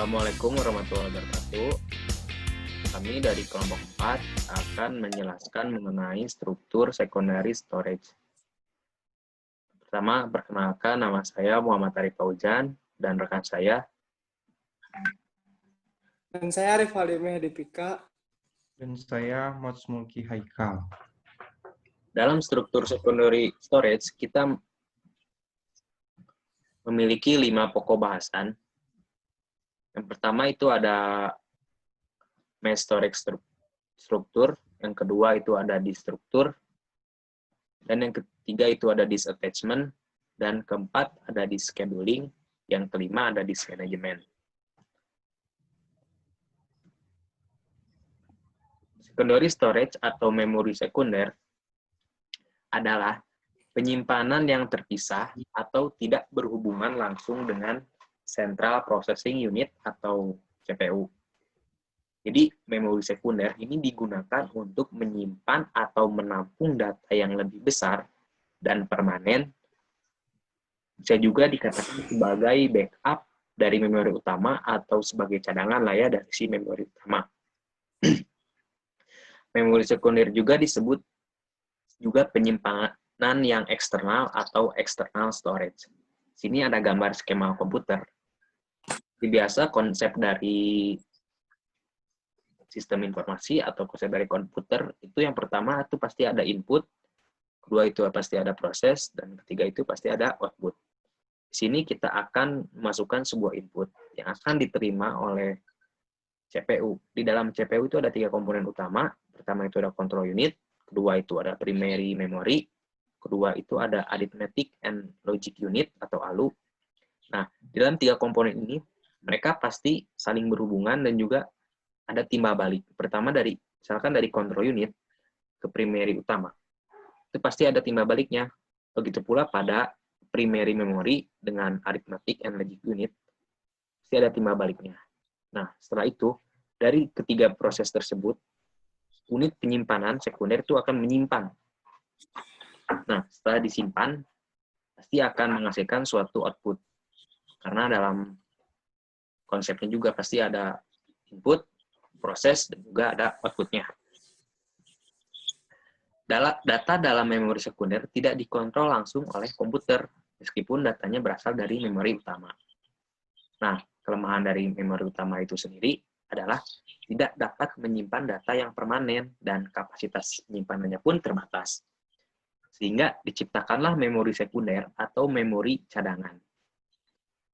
Assalamualaikum warahmatullahi wabarakatuh. Kami dari kelompok 4 akan menjelaskan mengenai struktur secondary storage. Pertama, perkenalkan nama saya Muhammad Arif Fauzan dan rekan saya. Dan saya Arif Halim Dipika. Dan saya Matsmulki Haikal. Dalam struktur secondary storage, kita memiliki 5 pokok bahasan. Yang pertama itu ada mass storage struktur, yang kedua itu ada distruktur, dan yang ketiga itu ada disk attachment, dan keempat ada disk scheduling, yang kelima ada disk management. Secondary storage atau memori sekunder adalah penyimpanan yang terpisah atau tidak berhubungan langsung dengan Central Processing Unit atau CPU. Jadi, memori sekunder ini digunakan untuk menyimpan atau menampung data yang lebih besar dan permanen. Bisa juga dikatakan sebagai backup dari memori utama atau sebagai cadangan lah ya dari si memori utama. Memori sekunder juga disebut juga penyimpanan yang eksternal atau external storage. Sini ada gambar skema komputer. Biasa konsep dari sistem informasi atau konsep dari komputer itu yang pertama itu pasti ada input, kedua itu pasti ada proses, dan ketiga itu pasti ada output. Di sini kita akan memasukkan sebuah input yang akan diterima oleh CPU. Di dalam CPU itu ada 3 komponen utama. Pertama itu ada control unit, kedua itu ada primary memory, kedua itu ada arithmetic and logic unit atau ALU. Nah, di dalam 3 komponen ini mereka pasti saling berhubungan dan juga ada timbal balik. Pertama misalkan dari control unit ke primary utama. Itu pasti ada timbal baliknya. Begitu pula pada primary memory dengan arithmetic and logic unit, pasti ada timbal baliknya. Nah, setelah itu, dari ketiga proses tersebut, unit penyimpanan sekunder itu akan menyimpan. Nah, setelah disimpan, pasti akan menghasilkan suatu output. Karena dalam konsepnya juga pasti ada input, proses, dan juga ada outputnya. Data dalam memori sekunder tidak dikontrol langsung oleh komputer, meskipun datanya berasal dari memori utama. Nah, kelemahan dari memori utama itu sendiri adalah tidak dapat menyimpan data yang permanen dan kapasitas penyimpanannya pun terbatas. Sehingga diciptakanlah memori sekunder atau memori cadangan.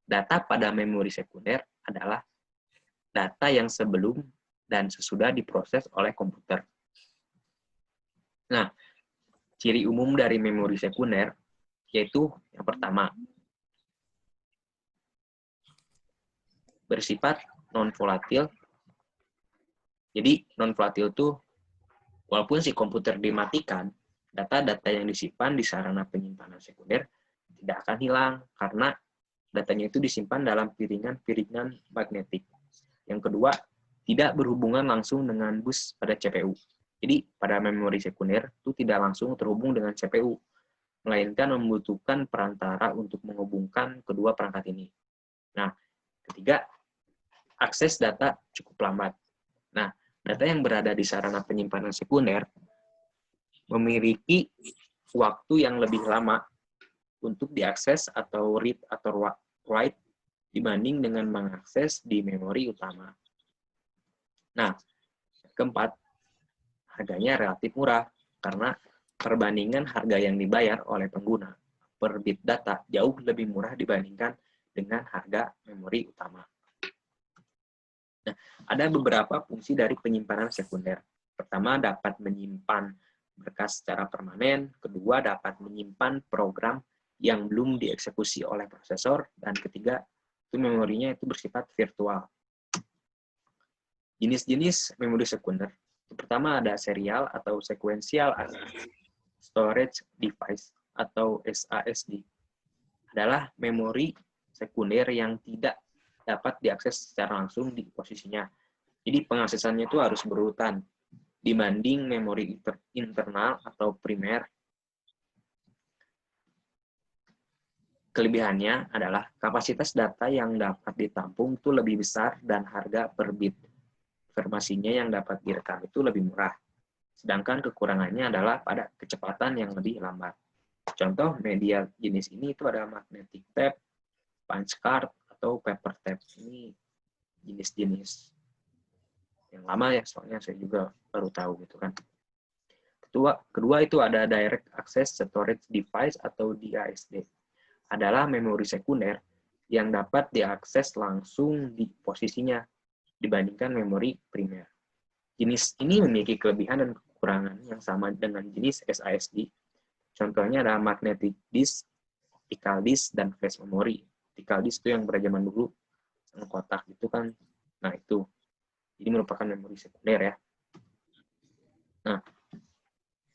Data pada memori sekunder adalah data yang sebelum dan sesudah diproses oleh komputer. Nah, ciri umum dari memori sekunder yaitu yang pertama, bersifat non-volatil. Jadi, non-volatil itu, walaupun si komputer dimatikan, data-data yang disimpan di sarana penyimpanan sekunder tidak akan hilang, karena datanya itu disimpan dalam piringan-piringan magnetik. Yang kedua, tidak berhubungan langsung dengan bus pada CPU. Jadi, pada memori sekunder itu tidak langsung terhubung dengan CPU, melainkan membutuhkan perantara untuk menghubungkan kedua perangkat ini. Nah, ketiga, akses data cukup lambat. Nah, data yang berada di sarana penyimpanan sekunder memiliki waktu yang lebih lama untuk diakses atau read atau write dibanding dengan mengakses di memori utama. Nah, keempat, harganya relatif murah karena perbandingan harga yang dibayar oleh pengguna per bit data jauh lebih murah dibandingkan dengan harga memori utama. Nah, ada beberapa fungsi dari penyimpanan sekunder. Pertama, dapat menyimpan berkas secara permanen. Kedua, dapat menyimpan program yang belum dieksekusi oleh prosesor. Dan ketiga, itu memorinya itu bersifat virtual. Jenis-jenis memori sekunder. Pertama, ada serial atau sequential storage device atau SASD. Adalah memori sekunder yang tidak dapat diakses secara langsung di posisinya. Jadi pengaksesannya itu harus berurutan dibanding memori internal atau primer. Kelebihannya adalah kapasitas data yang dapat ditampung itu lebih besar dan harga per bit informasinya yang dapat direkam itu lebih murah. Sedangkan kekurangannya adalah pada kecepatan yang lebih lambat. Contoh media jenis ini itu ada magnetic tape, punch card, atau paper tape. Ini jenis-jenis yang lama ya, soalnya saya juga baru tahu gitu kan. Kedua itu ada Direct Access Storage Device atau DASD. Adalah memori sekunder yang dapat diakses langsung di posisinya dibandingkan memori primer. Jenis ini memiliki kelebihan dan kekurangan yang sama dengan jenis SSD. Contohnya ada magnetic disk, optical disk, dan flash memory. Optical disk itu yang pada zaman dulu kotak itu kan. Nah, itu. Jadi merupakan memori sekunder ya. Nah,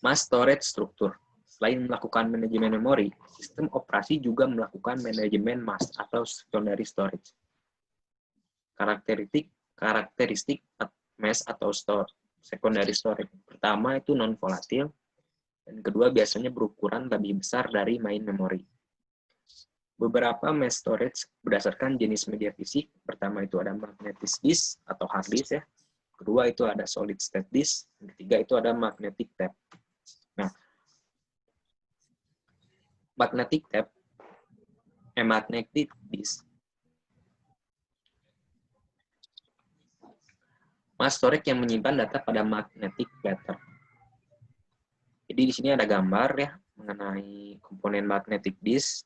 mass storage struktur. Selain melakukan manajemen memori, sistem operasi juga melakukan manajemen mass atau secondary storage. Karakteristik mass atau secondary storage. Pertama itu non-volatil, dan kedua biasanya berukuran lebih besar dari main memory. Beberapa mass storage berdasarkan jenis media fisik. Pertama itu ada magnetic disk atau hard disk ya. Kedua itu ada solid state disk. Dan ketiga itu ada magnetic tape. Nah, magnetic disk. Mass storage yang menyimpan data pada magnetic platter. Jadi di sini ada gambar ya mengenai komponen magnetic disk.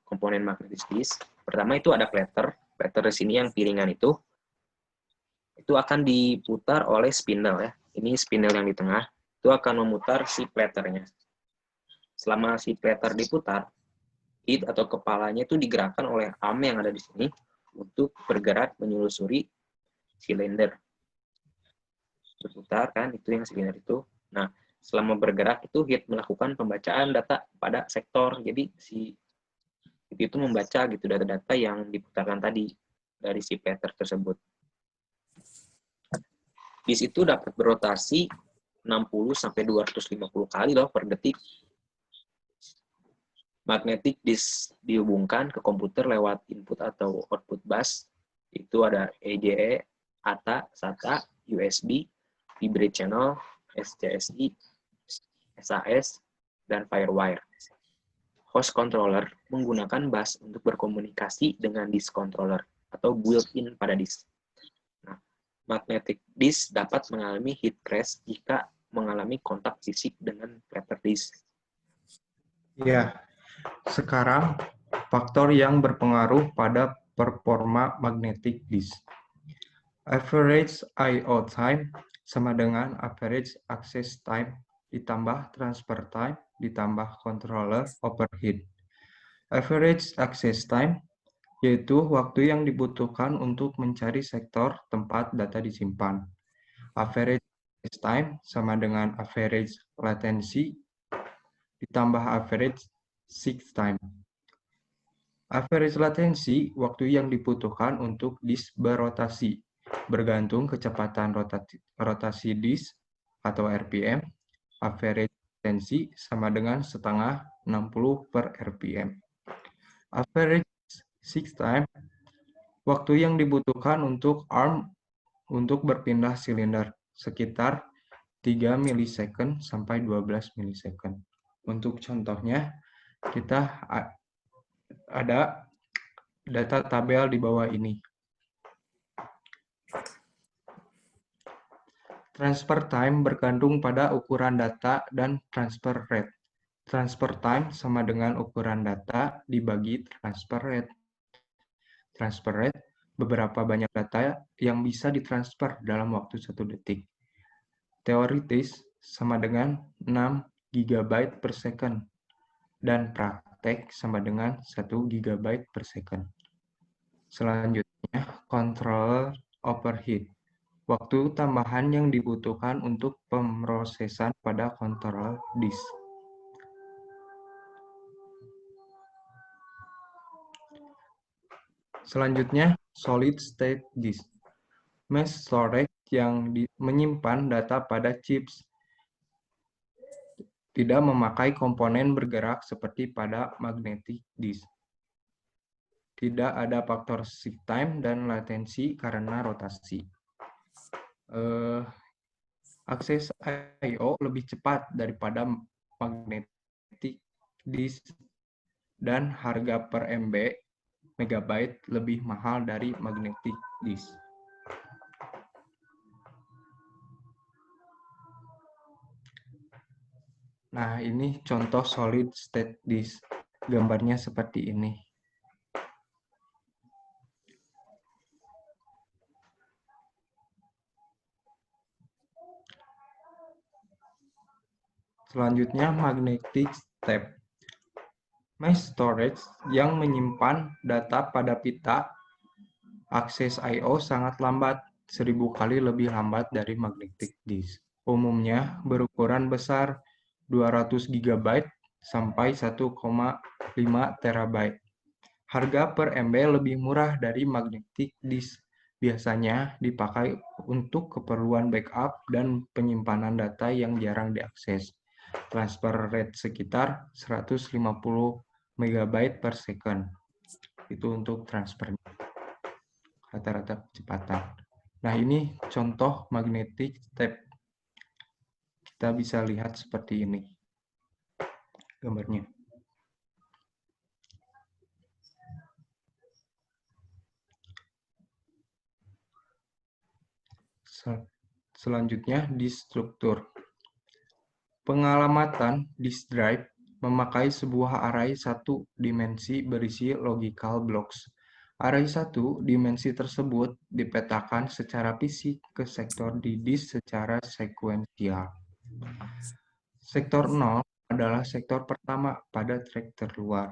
Komponen magnetic disk. Pertama itu ada platter. Platter di sini yang piringan itu akan diputar oleh spindle ya. Ini spindle yang di tengah itu akan memutar si platternya. Selama si platter diputar, head atau kepalanya itu digerakkan oleh arm yang ada di sini untuk bergerak menyelusuri silinder. Berputar kan, itu yang silinder itu. Nah, selama bergerak itu head melakukan pembacaan data pada sektor. Jadi si itu membaca gitu data-data yang diputarkan tadi dari si platter tersebut. Disk itu dapat berotasi 60-250 kali loh per detik. Magnetic disk dihubungkan ke komputer lewat input atau output bus. Itu ada EJE, ATA, SATA, USB, hybrid channel, SCSI, SAS, dan Firewire. Host controller menggunakan bus untuk berkomunikasi dengan disk controller atau built-in pada disk. Nah, magnetic disk dapat mengalami heat crash jika mengalami kontak fisik dengan platter disk. Ya, sekarang faktor yang berpengaruh pada performa magnetic disk. Average I/O time sama dengan average access time ditambah transfer time ditambah controller overhead. Average access time yaitu waktu yang dibutuhkan untuk mencari sektor tempat data disimpan. Average access time sama dengan average latency ditambah average seek time. Average latency, waktu yang dibutuhkan untuk disk berotasi, bergantung kecepatan rotasi disk atau RPM. Average latency sama dengan setengah 60 per RPM. Average seek time, waktu yang dibutuhkan untuk arm untuk berpindah silinder, sekitar 3 milisecond sampai 12 milisecond. Untuk contohnya, kita ada data tabel di bawah ini. Transfer time bergantung pada ukuran data dan transfer rate. Transfer time sama dengan ukuran data dibagi transfer rate. Transfer rate, beberapa banyak data yang bisa ditransfer dalam waktu 1 detik. Teoritis sama dengan 6 GB per second. Dan praktek sama dengan 1 GB per second. Selanjutnya, controller overhead. Waktu tambahan yang dibutuhkan untuk pemrosesan pada controller disk. Selanjutnya, solid state disk. Mass storage yang menyimpan data pada chips. tidak memakai komponen bergerak seperti pada magnetic disk. Tidak ada faktor shift time dan latensi karena rotasi. Akses I/O lebih cepat daripada magnetic disk dan harga per megabyte lebih mahal dari magnetic disk. Nah, ini contoh solid state disk. Gambarnya seperti ini. Selanjutnya, magnetic tape. Mass storage yang menyimpan data pada pita, akses I/O sangat lambat, 1000 kali lebih lambat dari magnetic disk. Umumnya berukuran besar, 200 GB sampai 1,5 TB. Harga per MB lebih murah dari magnetic disk. Biasanya dipakai untuk keperluan backup dan penyimpanan data yang jarang diakses. Transfer rate sekitar 150 MB per second. Itu untuk transfernya. Rata-rata kecepatan. Nah, ini contoh magnetic tape. Kita bisa lihat seperti ini gambarnya. Selanjutnya, disk struktur. Pengalamatan disk drive memakai sebuah array satu dimensi berisi logical blocks. Array satu dimensi tersebut dipetakan secara fisik ke sektor di disk secara sekuensial. Sektor 0 adalah sektor pertama pada track terluar.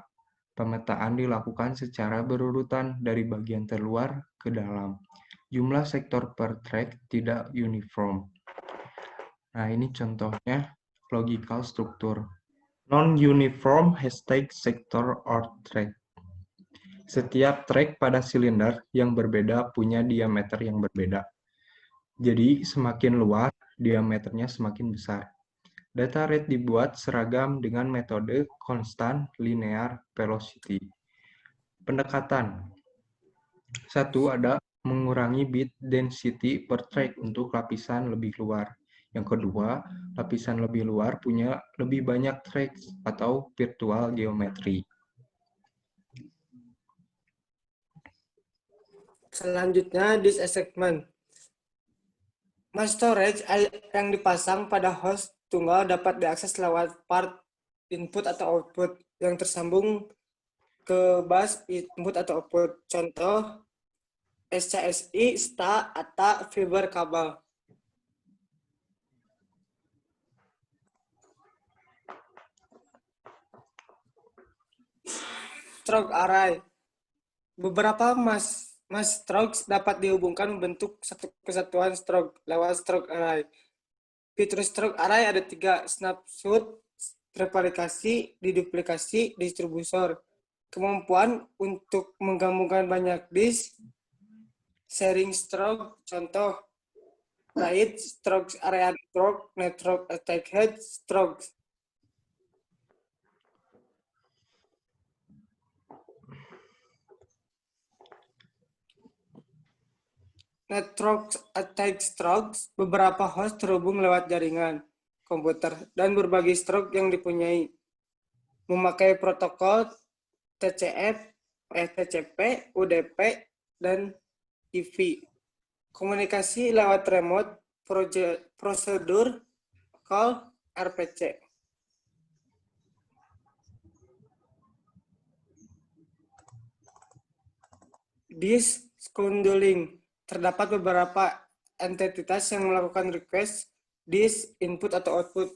Pemetaan dilakukan secara berurutan dari bagian terluar ke dalam. Jumlah sektor per track tidak uniform. Nah, ini contohnya logical struktur. Non-uniform hashtag sector or track. Setiap track pada silinder yang berbeda punya diameter yang berbeda. Jadi, semakin luas, diameternya semakin besar. Data rate dibuat seragam dengan metode constant linear velocity. Pendekatan. Satu, ada mengurangi bit density per track untuk lapisan lebih luar. Yang kedua, lapisan lebih luar punya lebih banyak tracks atau virtual geometry. Selanjutnya, disk segment. Mass storage yang dipasang pada host tunggal dapat diakses lewat part input atau output yang tersambung ke bus input atau output. Contoh, SCSI, STA, ATA, fiber kabel. Stroke array. Beberapa mass strokes dapat dihubungkan membentuk satu kesatuan stroke lewat stroke array. Fitur stroke array ada 3, snapshot, replikasi, deduplikasi, distributor. Kemampuan untuk menggabungkan banyak disk, sharing stroke, contoh, write, stroke area stroke, network attack head, stroke. Network attack strokes, beberapa host terhubung lewat jaringan komputer dan berbagai stroke yang dipunyai. Memakai protokol TCP, UDP, dan IV. Komunikasi lewat remote prosedur call RPC. Disk scheduling. Terdapat beberapa entitas yang melakukan request disk input atau output.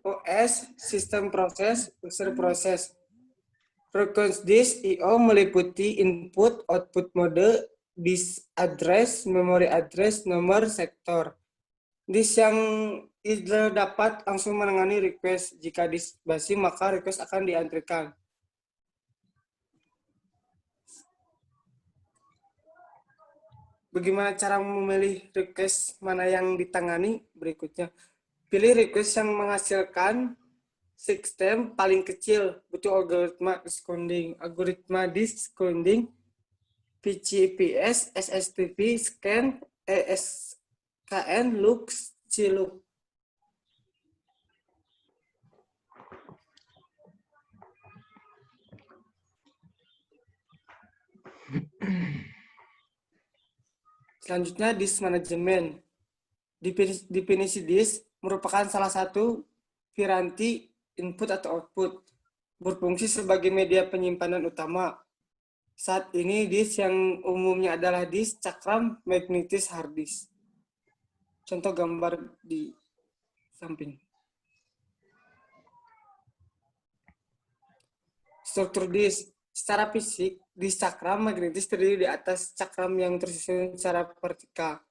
OS, sistem proses, user proses. Request disk I/O meliputi input, output mode, disk address, memory address, nomor sektor. Disk yang dapat langsung menangani request. Jika disk basi, maka request akan diantrikan. Bagaimana cara memilih request mana yang ditangani? Berikutnya, pilih request yang menghasilkan sistem paling kecil butuh algoritma screening. Algoritma screening PCPS, SSTP, scan, ESKN, LUX, CLUK. Selanjutnya disk manajemen. Definisi disk merupakan salah satu piranti input atau output, berfungsi sebagai media penyimpanan utama. Saat ini disk yang umumnya adalah disk cakram magnetis hard disk. Contoh gambar di samping. Struktur disk. Secara fisik, disk cakram magnetis terdiri di atas cakram yang tersusun secara vertikal.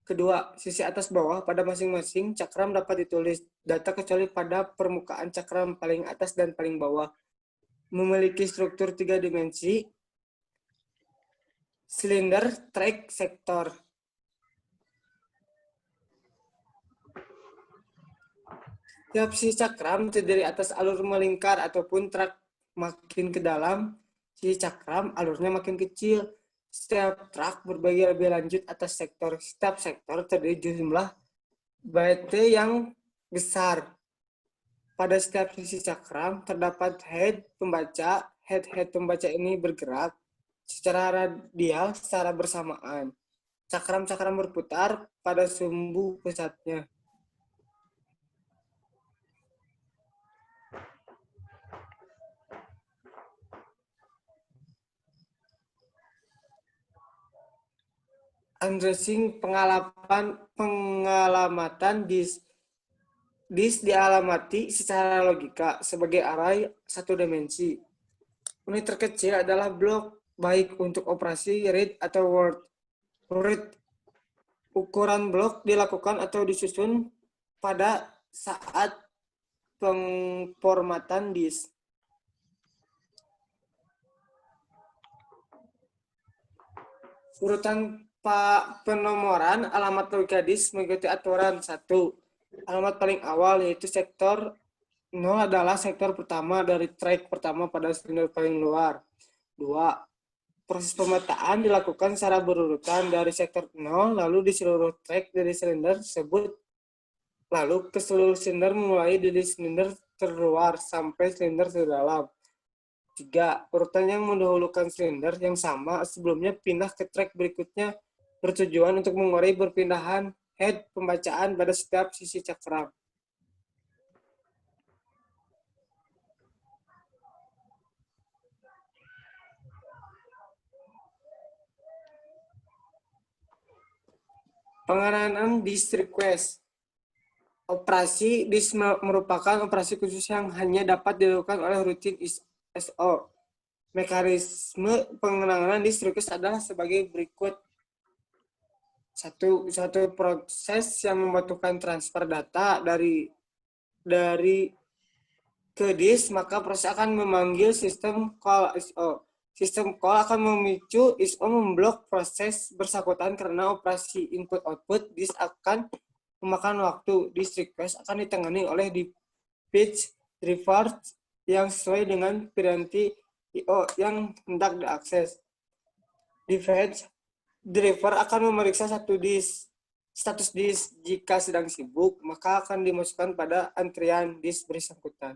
Kedua, sisi atas bawah pada masing-masing cakram dapat ditulis data kecuali pada permukaan cakram paling atas dan paling bawah. Memiliki struktur 3 dimensi, silinder, track, sektor. Setiap sisi cakram terdiri atas alur melingkar ataupun track. Makin ke dalam sisi cakram, alurnya makin kecil. Setiap track berbagi lebih lanjut atas sektor. Setiap sektor terdiri jumlah byte yang besar. Pada setiap sisi cakram terdapat head pembaca. Head pembaca ini bergerak secara radial secara bersamaan. Cakram-cakram berputar pada sumbu pusatnya. Addressing pengalamatan disk. Disk dialamati secara logika sebagai array satu dimensi. Unit terkecil adalah blok, baik untuk operasi read atau word. Read. Ukuran blok dilakukan atau disusun pada saat pengformatan disk. Urutan penomoran alamat logika disk mengikuti aturan 1. Alamat paling awal yaitu sektor 0 adalah sektor pertama dari track pertama pada silinder paling luar. 2. Proses pemetaan dilakukan secara berurutan dari sektor 0 lalu di seluruh track dari silinder tersebut lalu ke seluruh silinder mulai dari silinder terluar sampai silinder terdalam. 3. Urutan yang mendahulukan silinder yang sama sebelumnya pindah ke track berikutnya bertujuan untuk mengurai perpindahan head pembacaan pada setiap sisi cakram. Pengenalan disk request. Operasi disk merupakan operasi khusus yang hanya dapat dilakukan oleh rutin ISO. Mekanisme pengenalan disk request adalah sebagai berikut. Satu proses yang membutuhkan transfer data dari ke disk, maka proses akan memanggil sistem call ISO. Sistem call akan memicu ISO memblok proses bersangkutan karena operasi input-output disk akan memakan waktu. Disk request akan ditangani oleh di page driver yang sesuai dengan piranti I/O yang hendak diakses. Device driver akan memeriksa status disk. Jika sedang sibuk, maka akan dimasukkan pada antrian disk bersangkutan.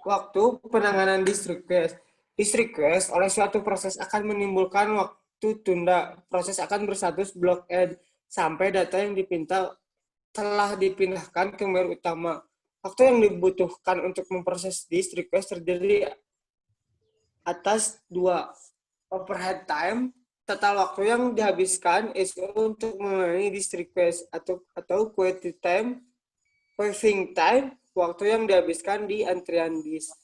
Waktu penanganan disk request. Disk request oleh suatu proses akan menimbulkan waktu tunda. Proses akan berstatus blockade sampai data yang dipinta telah dipindahkan ke memori utama. Waktu yang dibutuhkan untuk memproses disk request terdiri atas 2. Overhead time, total waktu yang dihabiskan ISO untuk menangani disk request, atau queuing time, waktu yang dihabiskan di antrian disk.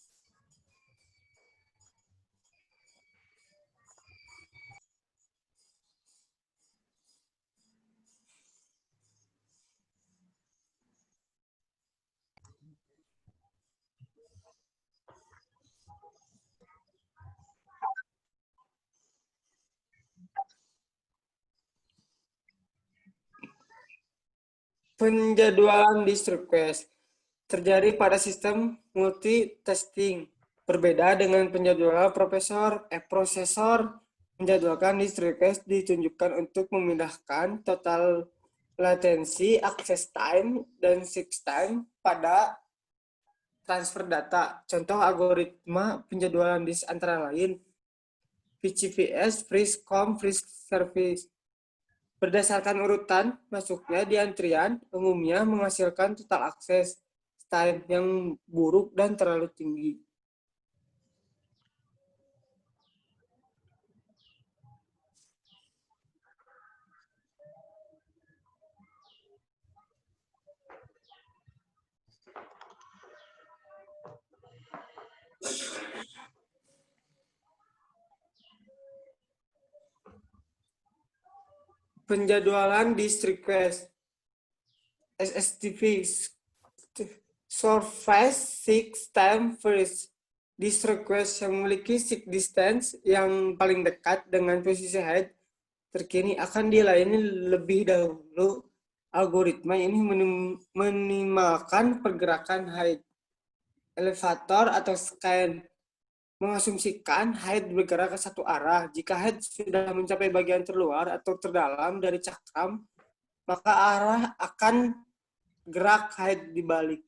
Penjadwalan disk request. terjadi pada sistem multitasking. Berbeda dengan penjadwalan prosesor menjadwalkan disk request ditunjukkan untuk memindahkan total latensi, access time, dan seek time pada transfer data. Contoh algoritma penjadwalan disk antara lain VCVS, Freeze-Com, Freeze Service. Berdasarkan urutan masuknya di antrian, umumnya menghasilkan total access time yang buruk dan terlalu tinggi. Penjadwalan disk request SSTV Surface Seek Time First. Disk request yang memiliki seek distance yang paling dekat dengan posisi head terkini akan dilayani lebih dahulu. Algoritma ini meminimalkan pergerakan head. Elevator atau scan mengasumsikan head bergerak ke satu arah. Jika head sudah mencapai bagian terluar atau terdalam dari cakram, maka arah akan gerak head dibalik.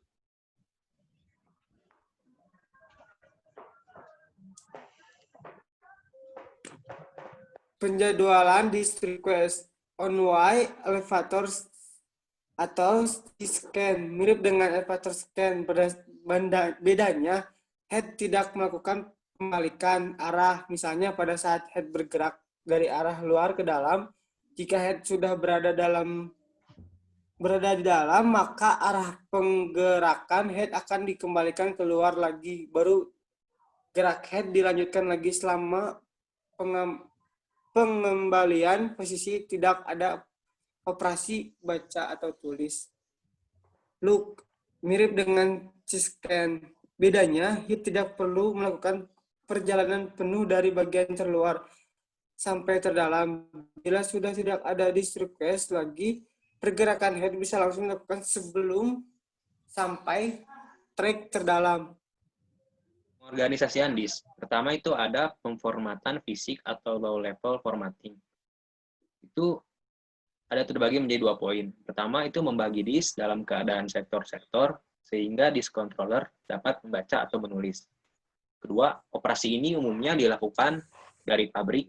Penjadwalan disk request on-way elevator atau scan mirip dengan elevator scan. Bedanya, head tidak melakukan pembalikan arah, misalnya pada saat head bergerak dari arah luar ke dalam. Jika head sudah berada di dalam, maka arah penggerakan head akan dikembalikan keluar lagi. Baru gerak head dilanjutkan lagi selama pengembalian posisi, tidak ada operasi baca atau tulis. Look mirip dengan scan. Bedanya, head tidak perlu melakukan perjalanan penuh dari bagian terluar sampai terdalam. Bila sudah tidak ada disk request lagi, pergerakan head bisa langsung dilakukan sebelum sampai track terdalam. Organisasian disk. Pertama itu ada pemformatan fisik atau low level formatting. Itu ada terbagi menjadi 2 poin. Pertama itu membagi disk dalam keadaan sektor-sektor sehingga disk controller dapat membaca atau menulis. Kedua, operasi ini umumnya dilakukan dari pabrik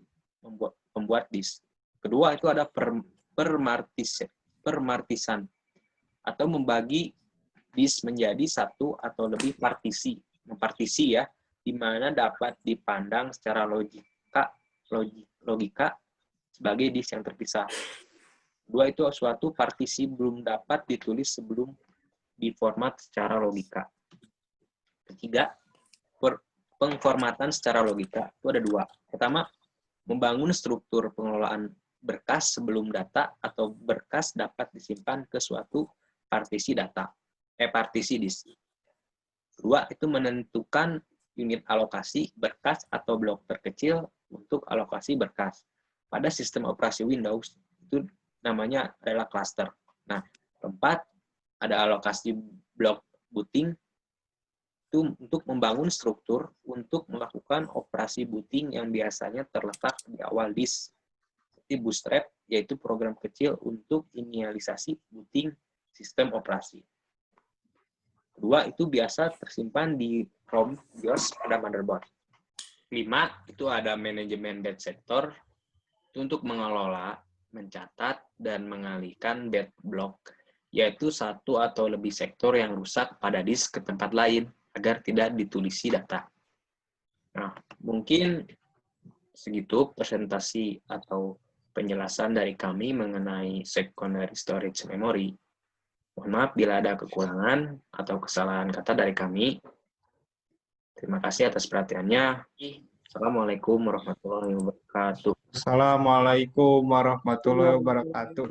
pembuat disk. Kedua itu ada permartisan atau membagi disk menjadi satu atau lebih partisi. Mempartisi ya, di mana dapat dipandang secara logika sebagai disk yang terpisah. Kedua itu suatu partisi belum dapat ditulis sebelum diformat secara logika. Ketiga, pengformatan secara logika itu ada 2. Pertama, membangun struktur pengelolaan berkas sebelum data atau berkas dapat disimpan ke suatu partisi data, partisi disk. Kedua, itu menentukan unit alokasi berkas atau blok terkecil untuk alokasi berkas. Pada sistem operasi Windows, itu namanya adalah cluster. Nah, keempat, ada alokasi blok booting, itu untuk membangun struktur untuk melakukan operasi booting yang biasanya terletak di awal disk. Seperti Bootstrap, yaitu program kecil untuk inisialisasi booting sistem operasi. Kedua, itu biasa tersimpan di ROM BIOS pada motherboard. 5, itu ada manajemen bad sector, itu untuk mengelola, mencatat, dan mengalihkan bad block, yaitu satu atau lebih sektor yang rusak pada disk ke tempat lain, agar tidak ditulisi data. Nah, mungkin segitu presentasi atau penjelasan dari kami mengenai secondary storage memory. Mohon maaf bila ada kekurangan atau kesalahan kata dari kami. Terima kasih atas perhatiannya. Assalamualaikum warahmatullahi wabarakatuh. Assalamualaikum warahmatullahi wabarakatuh.